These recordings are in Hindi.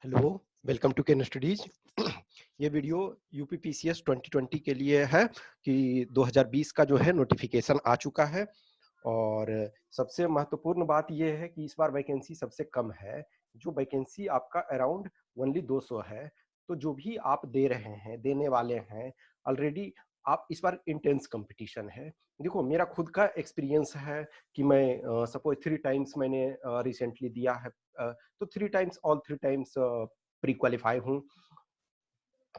Hello, welcome to Ken studies. ये वीडियो यूपीपीसीएस 2020 के लिए है कि 2020 का जो है नोटिफिकेशन आ चुका है। और सबसे महत्वपूर्ण बात ये है कि इस बार वैकेंसी सबसे कम है। जो वैकेंसी आपका अराउंड ओनली 200 है। तो जो भी आप दे रहे हैं, देने वाले हैं ऑलरेडी, आप इस बार इंटेंस कंपटीशन है। देखो, मेरा खुद का एक्सपीरियंस है कि मैं सपोज 3 टाइम्स मैंने रिसेंटली दिया है। तो 3 times, all 3 times pre qualify हूँ।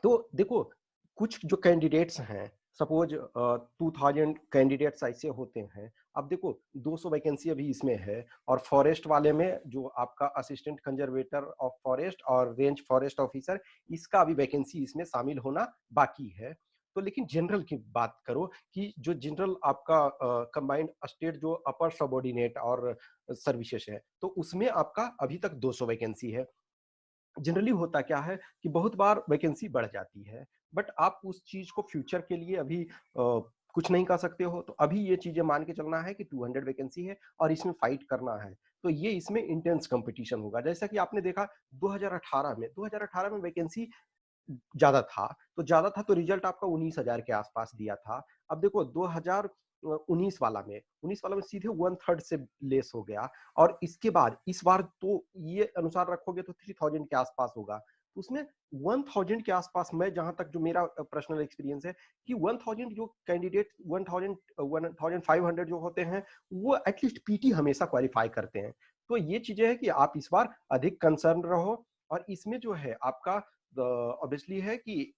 तो देखो, कुछ जो कैंडिडेट्स हैं, सपोज 2000 कैंडिडेट्स ऐसे होते हैं। अब देखो, 200 वैकेंसी अभी इसमें है। और फॉरेस्ट वाले में जो आपका असिस्टेंट कंजर्वेटर ऑफ फॉरेस्ट और रेंज फॉरेस्ट ऑफिसर, इसका अभी वैकेंसी इसमें शामिल होना बाकी है। तो लेकिन जनरल की बात करो कि जो जनरल आपका कंबाइंड स्टेट जो अपर सबऑर्डिनेट और सर्विसेज है, तो उसमें आपका अभी तक 200 वैकेंसी है। जनरली होता क्या है कि बहुत बार वैकेंसी बढ़ जाती है, बट आप उस चीज को फ्यूचर के लिए अभी कुछ नहीं कर सकते हो। तो अभी ये चीजें मान के चलना है कि 200 वैकेंसी है और इसमें फाइट करना है। तो ये इसमें इंटेंस कंपटीशन होगा। जैसा कि आपने देखा 2018 में वैकेंसी ज्यादा था। तो रिजल्ट आपका 19,000 के आसपास दिया था। अब देखो 2019 वाला में सीधे 1/3 से लेस हो गया। और इसके बाद इस बार तो ये अनुसार रखोगे तो 3000 के आसपास होगा। तो उसमें 1000 के आसपास, मैं जहां तक जो मेरा पर्सनल एक्सपीरियंस है कि 1000 जो कैंडिडेट 1000 1500 जो होते हैं, वो एटलीस्ट पीटी हमेशा क्वालिफाई करते हैं। तो ये चीजें है कि आप इस बार अधिक कंसर्न रहो। और इसमें जो है आपका ऑब्वियसली है कि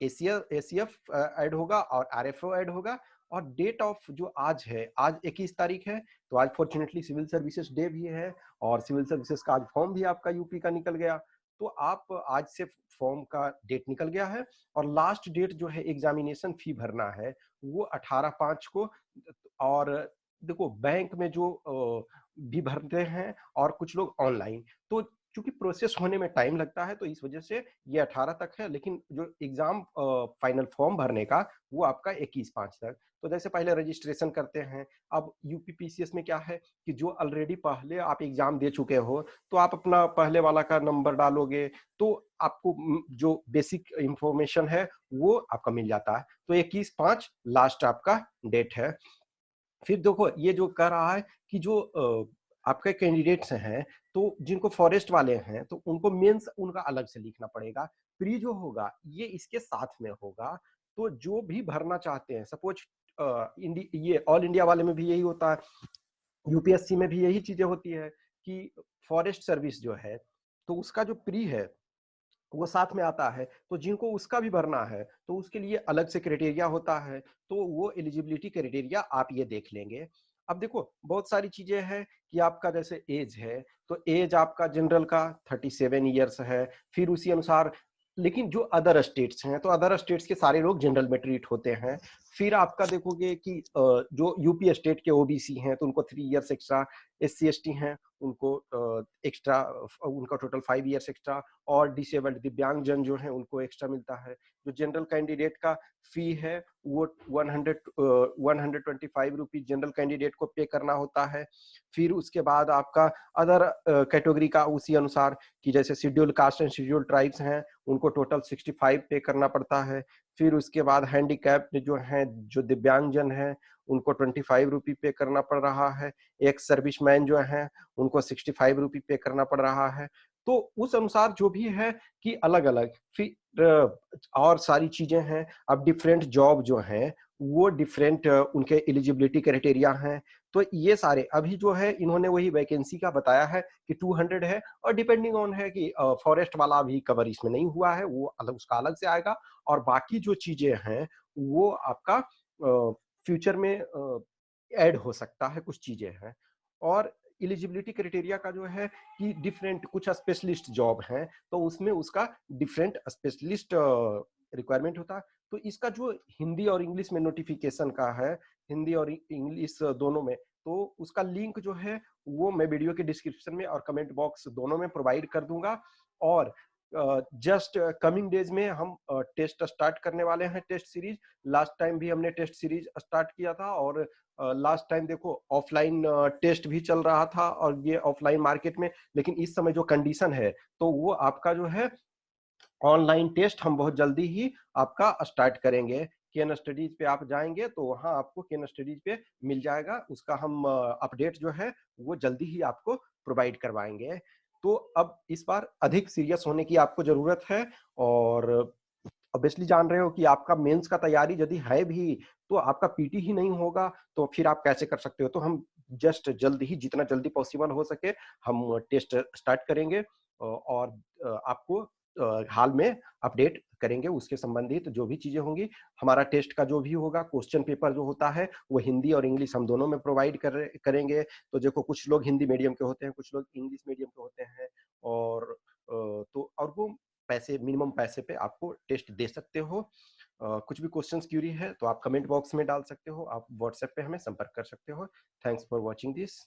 एसीएफ ऐड होगा और आरएफओ ऐड होगा। और डेट ऑफ जो आज है, आज 21 तारीख है। तो आज फॉर्चुनेटली सिविल सर्विसेज डे भी है। और सिविल सर्विसेज का आज फॉर्म भी आपका यूपी का निकल गया। तो आप आज से फॉर्म का डेट निकल गया है। और लास्ट डेट जो है एग्जामिनेशन फी भरना है, वो 18/5 को। और देखो, बैंक में जो भी भरते हैं और कुछ लोग ऑनलाइन। तो क्योंकि प्रोसेस होने में टाइम लगता है, तो इस वजह से ये 18 तक है। लेकिन जो एग्जाम फाइनल फॉर्म भरने का, वो आपका 21/5 तक। तो जैसे पहले रजिस्ट्रेशन करते हैं। अब यूपीपीसीएस में क्या है कि जो ऑलरेडी पहले आप एग्जाम दे चुके हो, तो आप अपना पहले वाला का नंबर डालोगे, तो आपको जो बेसिक इंफॉर्मेशन है वो आपका मिल जाता है। तो 21/5 लास्ट आपका डेट है। फिर देखो, ये जो कह रहा है कि जो आपके कैंडिडेट्स हैं, तो जिनको फॉरेस्ट वाले हैं, तो उनको मेंस उनका अलग से लिखना पड़ेगा। प्री जो होगा ये इसके साथ में होगा। तो जो भी भरना चाहते हैं, सपोज ये ऑल इंडिया वाले में भी यही होता है, यूपीएससी में भी यही चीजें होती है कि फॉरेस्ट सर्विस जो है, तो उसका जो प्री है वो साथ में आता है। तो जिनको उसका भी भरना है, तो उसके लिए अलग से क्राइटेरिया होता है। तो वो एलिजिबिलिटी क्राइटेरिया आप ये देख लेंगे। अब देखो, बहुत सारी चीजें हैं कि आपका जैसे एज है, तो एज आपका जनरल का 37 ईयर्स है। फिर उसी अनुसार, लेकिन जो अदर स्टेट्स हैं, तो अदर स्टेट्स के सारे लोग जनरल में ट्रीट होते हैं। फिर आपका देखोगे कि जो यूपी स्टेट के ओबीसी हैं, तो उनको 3 ईयर्स एक्स्ट्रा। SC ST हैं, उनको एक्स्ट्रा, उनका टोटल 5 ईयर्स एक्स्ट्रा। और डिसेबल्ड दिव्यांग जन जो है, उनको एक्स्ट्रा मिलता है। जो जनरल कैंडिडेट का फी है, वो 125 रुपीज जनरल कैंडिडेट को पे करना होता है। फिर उसके बाद आपका अदर कैटेगरी का उसी अनुसार, कि जैसे schedule caste and schedule tribes हैं, उनको टोटल 65 पे करना पड़ता है। फिर उसके बाद हैंडीकैप जो हैं, जो दिव्यांग जन हैं, उनको 25 रुपी पे करना पड़ रहा है। एक सर्विसमैन जो है, उनको 65 रुपी पे करना पड़ रहा है। तो उस अनुसार जो भी है कि अलग अलग फिर और सारी चीजें हैं। अब डिफरेंट जॉब जो है, वो डिफरेंट उनके एलिजिबिलिटी क्राइटेरिया हैं। तो ये सारे अभी जो है, इन्होंने वही वैकेंसी का बताया है कि 200 है। और डिपेंडिंग ऑन है कि फॉरेस्ट वाला अभी कवर इसमें नहीं हुआ है, वो अलग, उसका अलग से आएगा। और बाकी जो चीजें हैं, वो आपका फ्यूचर में ऐड हो सकता है, कुछ चीजें हैं। और एलिजिबिलिटी क्राइटेरिया का जो है कि डिफरेंट कुछ स्पेशलिस्ट जॉब हैं, तो उसमें उसका डिफरेंट स्पेशलिस्ट रिक्वायरमेंट होता है। तो इसका जो हिंदी और इंग्लिश में नोटिफिकेशन का है, हिंदी और इंग्लिश दोनों में, तो उसका लिंक जो है वो मैं वीडियो के डिस्क्रिप्शन में और कमेंट बॉक्स दोनों में प्रोवाइड कर दूंगा। और जस्ट कमिंग डेज में हम टेस्ट स्टार्ट करने वाले हैं, टेस्ट सीरीज। लास्ट टाइम भी हमने टेस्ट सीरीज स्टार्ट किया था, और लास्ट टाइम देखो ऑफलाइन टेस्ट भी चल रहा था और ये ऑफलाइन मार्केट में, लेकिन इस समय जो कंडीशन है तो वो आपका जो है ऑनलाइन टेस्ट हम बहुत जल्दी ही आपका स्टार्ट करेंगे। केन स्टडीज पे आप जाएंगे तो वहाँ आपको केन स्टडीज पे मिल जाएगा, उसका हम अपडेट जो है वो जल्दी ही आपको प्रोवाइड करवाएंगे। तो अब इस बार अधिक सीरियस होने की आपको जरूरत है, और ऑब्वियसली जान रहे हो कि आपका मेंस का तैयारी यदि है भी तो आपका पीटी ही नहीं होगा तो फिर आप कैसे कर सकते हो। तो हम जस्ट जल्द ही, जितना जल्दी पॉसिबल हो सके हम टेस्ट स्टार्ट करेंगे, और आपको हाल में अपडेट करेंगे उसके संबंधित जो भी चीजें होंगी। हमारा टेस्ट का जो भी होगा, क्वेश्चन पेपर जो होता है वो हिंदी और इंग्लिश हम दोनों में प्रोवाइड करेंगे। तो देखो कुछ लोग हिंदी मीडियम के होते हैं, कुछ लोग इंग्लिश मीडियम के होते हैं, और तो और वो पैसे, मिनिमम पैसे पे आपको टेस्ट दे सकते हो। कुछ भी क्वेश्चंस क्यूरी है तो आप कमेंट बॉक्स में डाल सकते हो, आप व्हाट्सएप पे हमें संपर्क कर सकते हो। Thanks for watching this.